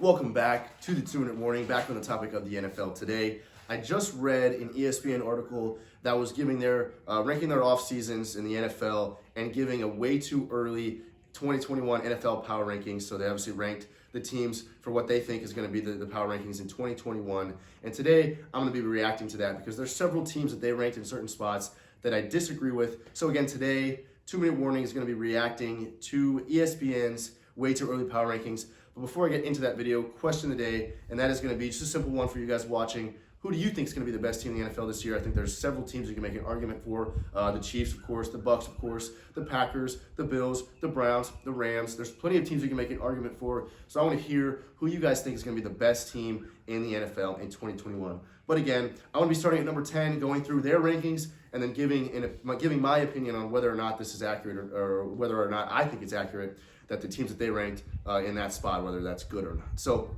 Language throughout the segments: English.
Welcome back to the 2-Minute Warning, back on the topic of the NFL today. I just read an ESPN article that was giving their ranking their off seasons in the NFL and giving a way too early 2021 NFL power rankings. So they obviously ranked the teams for what they think is going to be the power rankings in 2021. And today I'm going to be reacting to that because there's several teams that they ranked in certain spots that I disagree with. So again, today 2-Minute Warning is going to be reacting to ESPN's way too early power rankings. But before I get into that video, question of the day, and that is going to be just a simple one for you guys watching. Who do you think is going to be the best team in the NFL this year? I think there's several teams you can make an argument for. The Chiefs, of course, the Bucs, of course, the Packers, the Bills, the Browns, the Rams. There's plenty of teams you can make an argument for. So I want to hear who you guys think is going to be the best team in the NFL in 2021. But again, I want to be starting at number 10, going through their rankings, and then giving my opinion on whether or not this is accurate or whether or not I think it's accurate that the teams that they ranked in that spot, whether that's good or not. So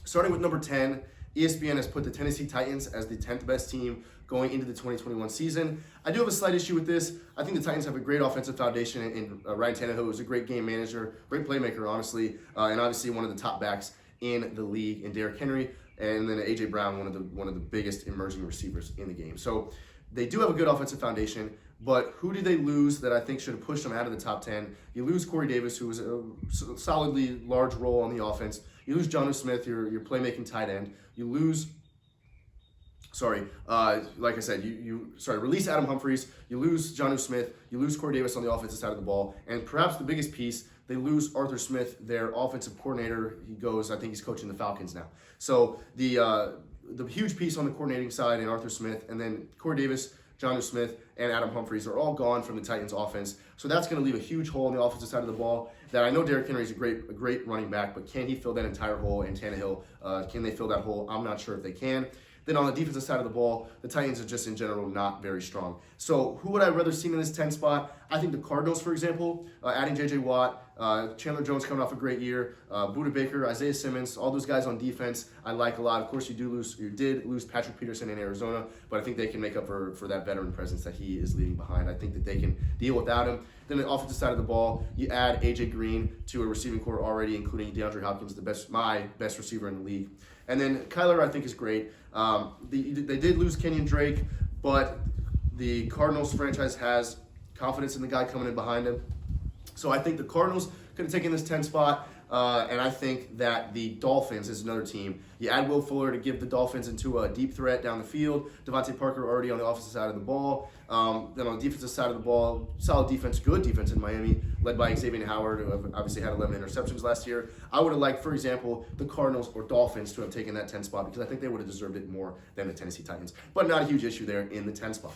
starting with number 10, ESPN has put the Tennessee Titans as the 10th best team going into the 2021 season. I do have a slight issue with this. I think the Titans have a great offensive foundation in Ryan Tannehill, who's a great game manager, great playmaker, honestly, and obviously one of the top backs in the league in Derrick Henry, and then A.J. Brown, one of the biggest emerging receivers in the game. So they do have a good offensive foundation, but who do they lose that I think should have pushed them out of the top 10? You lose Corey Davis, who was a solidly large role on the offense. You lose Jonnu Smith, your playmaking tight end. You lose, like I said, release Adam Humphries. You lose Jonnu Smith. You lose Corey Davis on the offensive side of the ball. And perhaps the biggest piece, they lose Arthur Smith, their offensive coordinator. I think he's coaching the Falcons now. So the huge piece on the coordinating side in Arthur Smith, and then Corey Davis, Jonnu Smith, and Adam Humphries are all gone from the Titans offense. So that's going to leave a huge hole on the offensive side of the ball that I know Derrick Henry is a great running back, but can he fill that entire hole? And Tannehill, can they fill that hole? I'm not sure if they can. Then on the defensive side of the ball, the Titans are just in general not very strong. So who would I rather see in this 10 spot? I think the Cardinals, for example, adding J.J. Watt, Chandler Jones coming off a great year, Budda Baker, Isaiah Simmons, all those guys on defense I like a lot. Of course, you did lose Patrick Peterson in Arizona, but I think they can make up for that veteran presence that he is leaving behind. I think that they can deal without him. Then the offensive side of the ball, you add A.J. Green to a receiving core already, including DeAndre Hopkins, my best receiver in the league. And then Kyler, I think, is great. They did lose Kenyon Drake, but the Cardinals franchise has confidence in the guy coming in behind him. So I think the Cardinals could have taken this 10 spot, and I think that the Dolphins is another team. You add Will Fuller to give the Dolphins into a deep threat down the field. Devontae Parker already on the offensive side of the ball. Then on the defensive side of the ball, solid defense, good defense in Miami, led by Xavier Howard, who obviously had 11 interceptions last year. I would have liked, for example, the Cardinals or Dolphins to have taken that 10 spot because I think they would have deserved it more than the Tennessee Titans. But not a huge issue there in the 10 spot.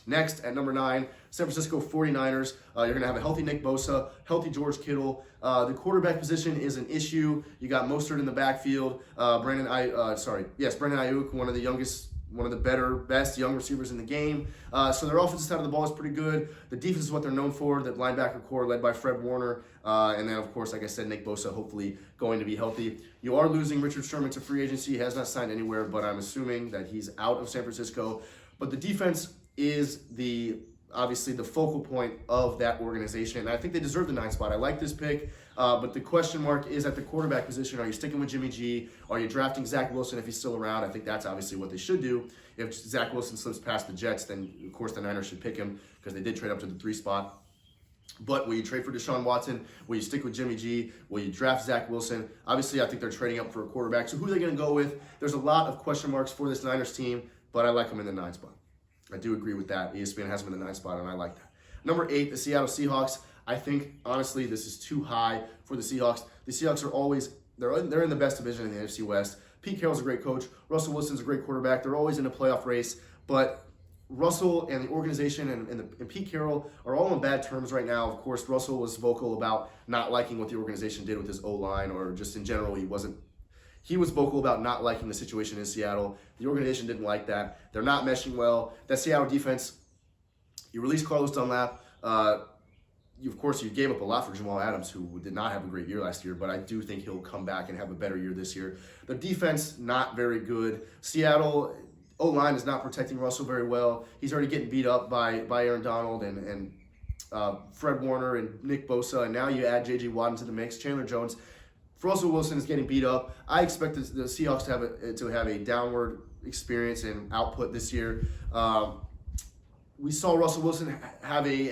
Next, at number 9, San Francisco 49ers. You're going to have a healthy Nick Bosa, healthy George Kittle. The quarterback position is an issue. You got Mostert in the backfield. Brandon Ayuk, one of the best young receivers in the game. So their offensive side of the ball is pretty good. The defense is what they're known for. The linebacker core led by Fred Warner. And then, of course, like I said, Nick Bosa hopefully going to be healthy. You are losing Richard Sherman to free agency. He has not signed anywhere, but I'm assuming that he's out of San Francisco. But the defense is obviously the focal point of that organization. And I think they deserve the 9 spot. I like this pick, but the question mark is at the quarterback position. Are you sticking with Jimmy G? Are you drafting Zach Wilson if he's still around? I think that's obviously what they should do. If Zach Wilson slips past the Jets, then of course the Niners should pick him because they did trade up to the 3 spot. But will you trade for Deshaun Watson? Will you stick with Jimmy G? Will you draft Zach Wilson? Obviously, I think they're trading up for a quarterback. So who are they going to go with? There's a lot of question marks for this Niners team, but I like them in the 9 spot. I do agree with that. ESPN has them in the 9 spot, and I like that. Number 8, the Seattle Seahawks. I think, honestly, this is too high for the Seahawks. The Seahawks are always, they're in the best division in the NFC West. Pete Carroll's a great coach. Russell Wilson's a great quarterback. They're always in a playoff race. But Russell and the organization and Pete Carroll are all on bad terms right now. Of course, Russell was vocal about not liking what the organization did with his O-line, or just in general, he was vocal about not liking the situation in Seattle. The organization didn't like that. They're not meshing well. That Seattle defense, you released Carlos Dunlap. Of course, you gave up a lot for Jamal Adams, who did not have a great year last year, but I do think he'll come back and have a better year this year. The defense, not very good. Seattle O-line is not protecting Russell very well. He's already getting beat up by Aaron Donald and Fred Warner and Nick Bosa, and now you add J.J. Watt into the mix. Chandler Jones If Russell Wilson is getting beat up, I expect the Seahawks to have a downward experience and output this year. We saw Russell Wilson have a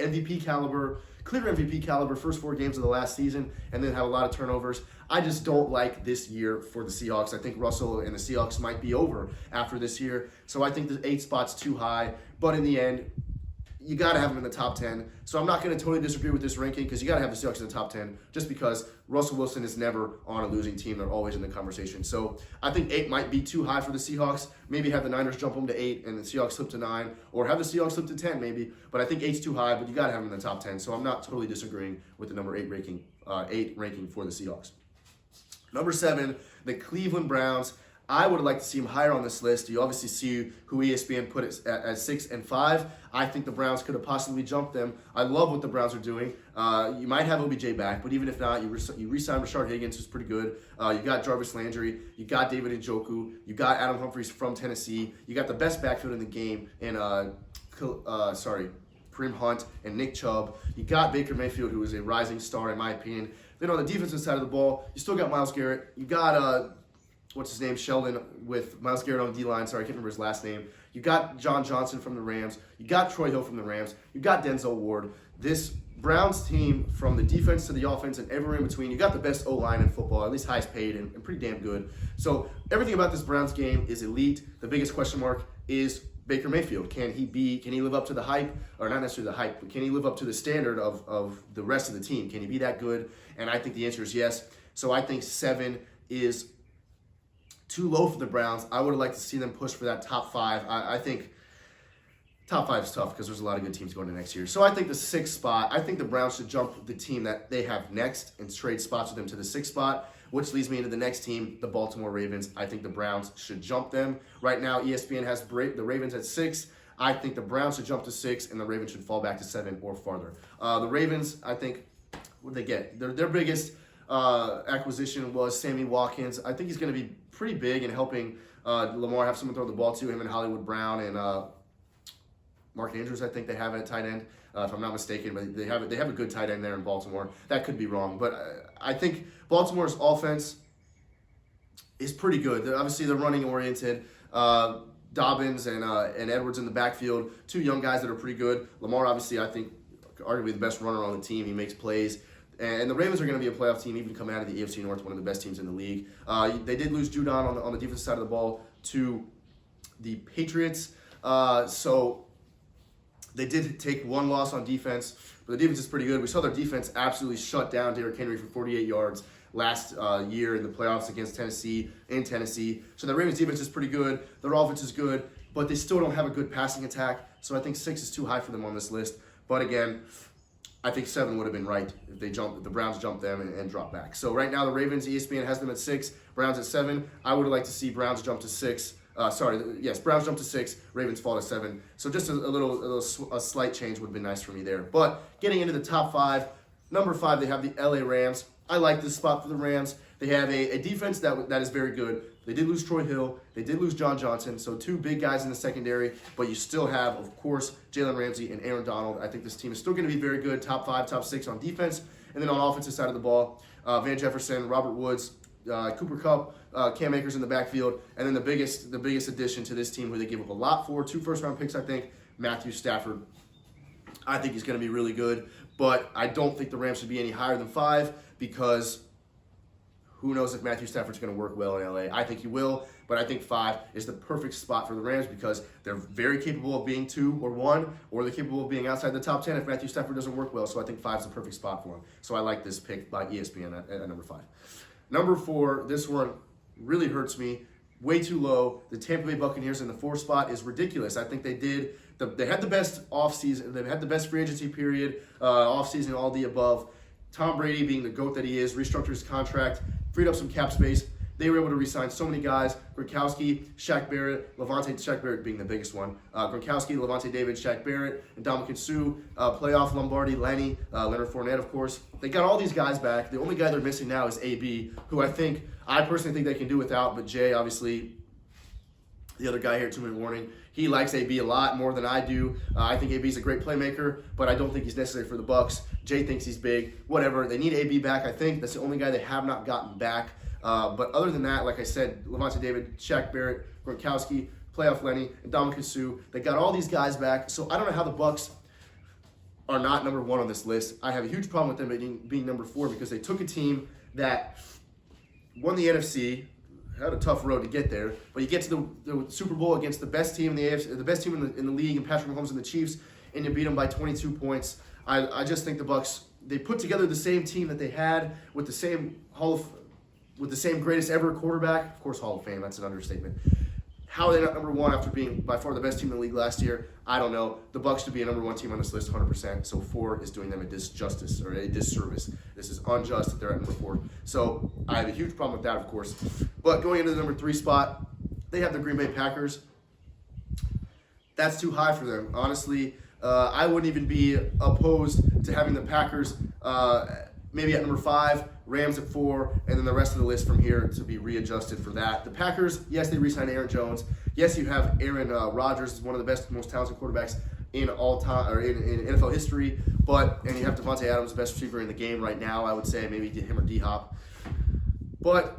clear MVP caliber first 4 games of the last season, and then have a lot of turnovers. I just don't like this year for the Seahawks. I think Russell and the Seahawks might be over after this year. So I think the 8 spot's too high. But in the end, you got to have them in the top 10. So I'm not going to totally disagree with this ranking, because you got to have the Seahawks in the top 10 just because Russell Wilson is never on a losing team. They're always in the conversation. So I think 8 might be too high for the Seahawks. Maybe have the Niners jump them to 8 and the Seahawks slip to 9, or have the Seahawks slip to 10 maybe. But I think 8's too high, but you got to have them in the top 10. So I'm not totally disagreeing with the number 8 ranking for the Seahawks. Number 7, the Cleveland Browns. I would like to see them higher on this list. You obviously see who ESPN put it at 6 and 5. I think the Browns could have possibly jumped them. I love what the Browns are doing. You might have OBJ back, but even if not, you re-signed Rashard Higgins, who's pretty good. You got Jarvis Landry. You got David Njoku. You got Adam Humphries from Tennessee. You got the best backfield in the game in Kareem Hunt and Nick Chubb. You got Baker Mayfield, who is a rising star in my opinion. Then on the defensive side of the ball, you still got Myles Garrett. You got Sheldon with Myles Garrett on the D-line. Sorry, I can't remember his last name. You got John Johnson from the Rams. You got Troy Hill from the Rams. You got Denzel Ward. This Browns team, from the defense to the offense and everywhere in between, you got the best O-line in football, at least highest paid and pretty damn good. So everything about this Browns game is elite. The biggest question mark is Baker Mayfield. Can he live up to the hype, or not necessarily the hype, but can he live up to the standard of the rest of the team? Can he be that good? And I think the answer is yes. So I think 7 is too low for the Browns. I would like to see them push for that top 5. I think top 5 is tough because there's a lot of good teams going to next year. So I think the 6th spot, I think the Browns should jump the team that they have next and trade spots with them to the 6th spot, which leads me into the next team, the Baltimore Ravens. I think the Browns should jump them. Right now, ESPN has the Ravens at 6. I think the Browns should jump to 6, and the Ravens should fall back to 7 or farther. The Ravens, I think, what did they get? Their biggest acquisition was Sammy Watkins. I think he's going to be pretty big in helping Lamar have someone throw the ball to him, and Hollywood Brown and Mark Andrews. I think they have at tight end, if I'm not mistaken. But they have a good tight end there in Baltimore. That could be wrong, but I think Baltimore's offense is pretty good. Obviously, they're running oriented. Dobbins and Edwards in the backfield, 2 young guys that are pretty good. Lamar, obviously, I think arguably the best runner on the team. He makes plays. And the Ravens are going to be a playoff team, even coming out of the AFC North, one of the best teams in the league. They did lose Judon on the defensive side of the ball to the Patriots. So they did take 1 loss on defense, but the defense is pretty good. We saw their defense absolutely shut down Derrick Henry for 48 yards last year in the playoffs against Tennessee, in Tennessee. So the Ravens defense is pretty good. Their offense is good, but they still don't have a good passing attack. So I think 6 is too high for them on this list. But again, I think 7 would have been right if the Browns jumped them and dropped back. So right now the Ravens, ESPN has them at 6, Browns at 7. I would like to see Browns jump to 6. Browns jump to 6, Ravens fall to 7. So just a slight change would have been nice for me there. But getting into the top 5, number 5, they have the LA Rams. I like this spot for the Rams. They have a defense that is very good. They did lose Troy Hill. They did lose John Johnson. So 2 big guys in the secondary. But you still have, of course, Jalen Ramsey and Aaron Donald. I think this team is still going to be very good. Top 5, top 6 on defense. And then on offensive side of the ball, Van Jefferson, Robert Woods, Cooper Kupp, Cam Akers in the backfield. And then the biggest addition to this team, who they give up a lot for, 2 first-round picks, I think, Matthew Stafford. I think he's going to be really good. But I don't think the Rams should be any higher than 5, because who knows if Matthew Stafford's going to work well in LA. I think he will, but I think 5 is the perfect spot for the Rams, because they're very capable of being 2 or 1, or they're capable of being outside the top 10 if Matthew Stafford doesn't work well. So I think 5 is the perfect spot for him. So I like this pick by ESPN at number 5. Number 4, this one really hurts me. Way too low. The Tampa Bay Buccaneers in the 4th spot is ridiculous. I think they had the best offseason. They had the best free agency period, offseason, all the above. Tom Brady, being the GOAT that he is, restructured his contract, freed up some cap space. They were able to re-sign so many guys: Gronkowski, Shaq Barrett, Shaq Barrett being the biggest one. Gronkowski, Levante David, Shaq Barrett, and Ndamukong Suh, playoff Lombardi, Lenny, Leonard Fournette, of course. They got all these guys back. The only guy they're missing now is AB, who I personally think they can do without, but Jay, obviously, the other guy here, 2-minute warning, he likes AB a lot more than I do. I think AB is a great playmaker, but I don't think he's necessary for the Bucs. Jay thinks he's big. Whatever. They need AB back, I think. That's the only guy they have not gotten back. But other than that, like I said, Levante David, Shaq Barrett, Gronkowski, Playoff Lenny, and Ndamukong Suh, they got all these guys back. So I don't know how the Bucs are not number 1 on this list. I have a huge problem with them being number 4 because they took a team that won the NFC, had a tough road to get there, but you get to the Super Bowl against the best team in the AFC, the best team in the league, and Patrick Mahomes and the Chiefs, and you beat them by 22 points. I just think the Bucs, they put together the same team that they had with the same greatest ever quarterback. Of course, Hall of Fame. That's an understatement. How are they not number 1 after being by far the best team in the league last year? I don't know. The Bucs should be a number 1 team on this list 100%. So 4 is doing them a disjustice or a disservice. This is unjust that they're at number 4. So I have a huge problem with that, of course. But going into the number 3 spot, they have the Green Bay Packers. That's too high for them. Honestly, I wouldn't even be opposed to having the Packers maybe at number 5, Rams at 4, and then the rest of the list from here to be readjusted for that. The Packers, yes, they re-signed Aaron Jones. Yes, you have Aaron Rodgers, is one of the best, most talented quarterbacks in all time or in NFL history. And you have Devontae Adams, the best receiver in the game right now. I would say maybe him or D-Hop. But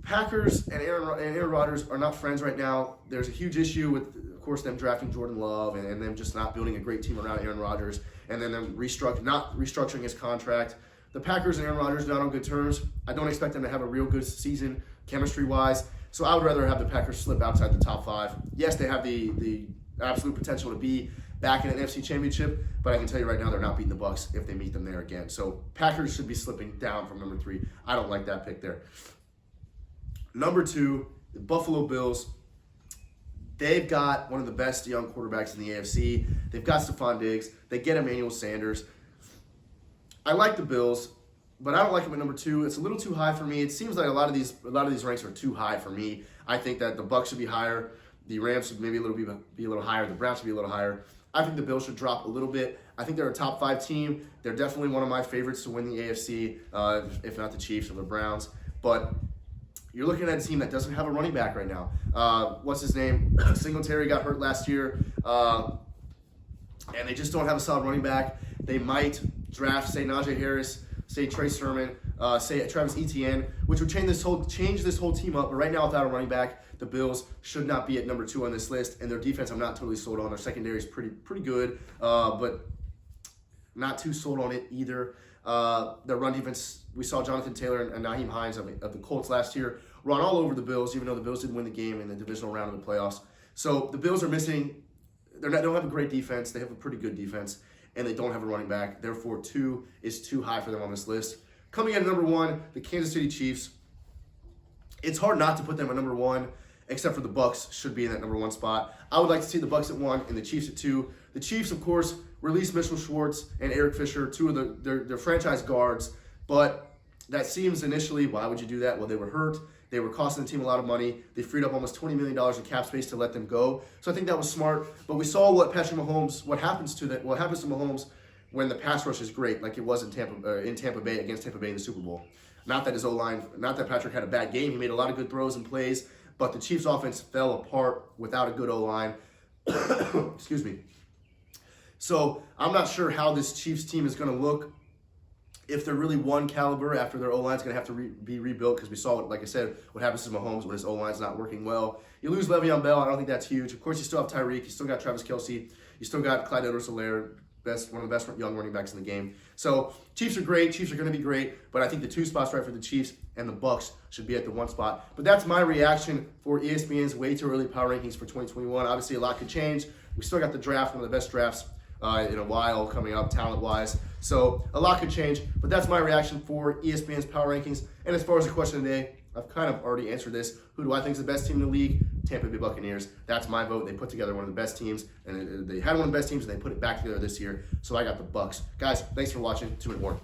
Packers and Aaron Rodgers are not friends right now. There's a huge issue with, of course, them drafting Jordan Love and them just not building a great team around Aaron Rodgers, and then them not restructuring his contract. The Packers and Aaron Rodgers are not on good terms. I don't expect them to have a real good season chemistry-wise, so I would rather have the Packers slip outside the top 5. Yes, they have the absolute potential to be back in an NFC Championship, but I can tell you right now they're not beating the Bucs if they meet them there again. So Packers should be slipping down from number 3. I don't like that pick there. Number 2, the Buffalo Bills. They've got one of the best young quarterbacks in the AFC. They've got Stephon Diggs. They get Emmanuel Sanders. I like the Bills, but I don't like them at number 2. It's a little too high for me. It seems like a lot of these ranks are too high for me. I think that the Bucs should be higher. The Rams should maybe be a little higher. The Browns should be a little higher. I think the Bills should drop a little bit. I think they're a top 5 team. They're definitely one of my favorites to win the AFC, if not the Chiefs or the Browns. But you're looking at a team that doesn't have a running back right now. What's his name? Singletary got hurt last year, and they just don't have a solid running back. They might draft, say, Najee Harris, say Trey Sermon, say Travis Etienne, which would change this whole team up. But right now, without a running back, the Bills should not be at number 2 on this list. And their defense, I'm not totally sold on. Their secondary is pretty good, but not too sold on it either. Their run defense, we saw Jonathan Taylor and Naheem Hines of the Colts last year run all over the Bills, even though the Bills didn't win the game in the divisional round of the playoffs. So the Bills are missing. They don't have a great defense. They have a pretty good defense, and they don't have a running back. Therefore, 2 is too high for them on this list. Coming in at number 1, the Kansas City Chiefs. It's hard not to put them at number 1, except for the Bucs should be in that number 1 spot. I would like to see the Bucs at 1 and the Chiefs at 2. The Chiefs, of course, released Mitchell Schwartz and Eric Fisher, 2 of their franchise guards, but that seems initially, why would you do that? Well, they were hurt. They were costing the team a lot of money. They freed up almost $20 million in cap space to let them go. So I think that was smart. But we saw what happens to Mahomes when the pass rush is great, like it was in Tampa Bay against Tampa Bay in the Super Bowl. Not that Patrick had a bad game. He made a lot of good throws and plays, but the Chiefs' offense fell apart without a good O-line. Excuse me. So I'm not sure how this Chiefs team is going to look. If they're really one caliber after their O-line's going to have to be rebuilt, because we saw, like I said, what happens to Mahomes when his O-line's not working well. You lose Le'Veon Bell. I don't think that's huge. Of course, you still have Tyreek. You still got Travis Kelce. You still got Clyde Edwards-Helaire, one of the best young running backs in the game. So Chiefs are great. Chiefs are going to be great. But I think the 2 spots right for the Chiefs and the Bucs should be at the 1 spot. But that's my reaction for ESPN's way too early power rankings for 2021. Obviously, a lot could change. We still got the draft, one of the best drafts in a while coming up talent-wise. So a lot could change, but that's my reaction for ESPN's power rankings. And as far as the question today, I've kind of already answered this. Who do I think is the best team in the league? Tampa Bay Buccaneers. That's my vote. They put together one of the best teams, and they had one of the best teams, and they put it back together this year. So I got the Bucs. Guys, thanks for watching. 2-minute warning.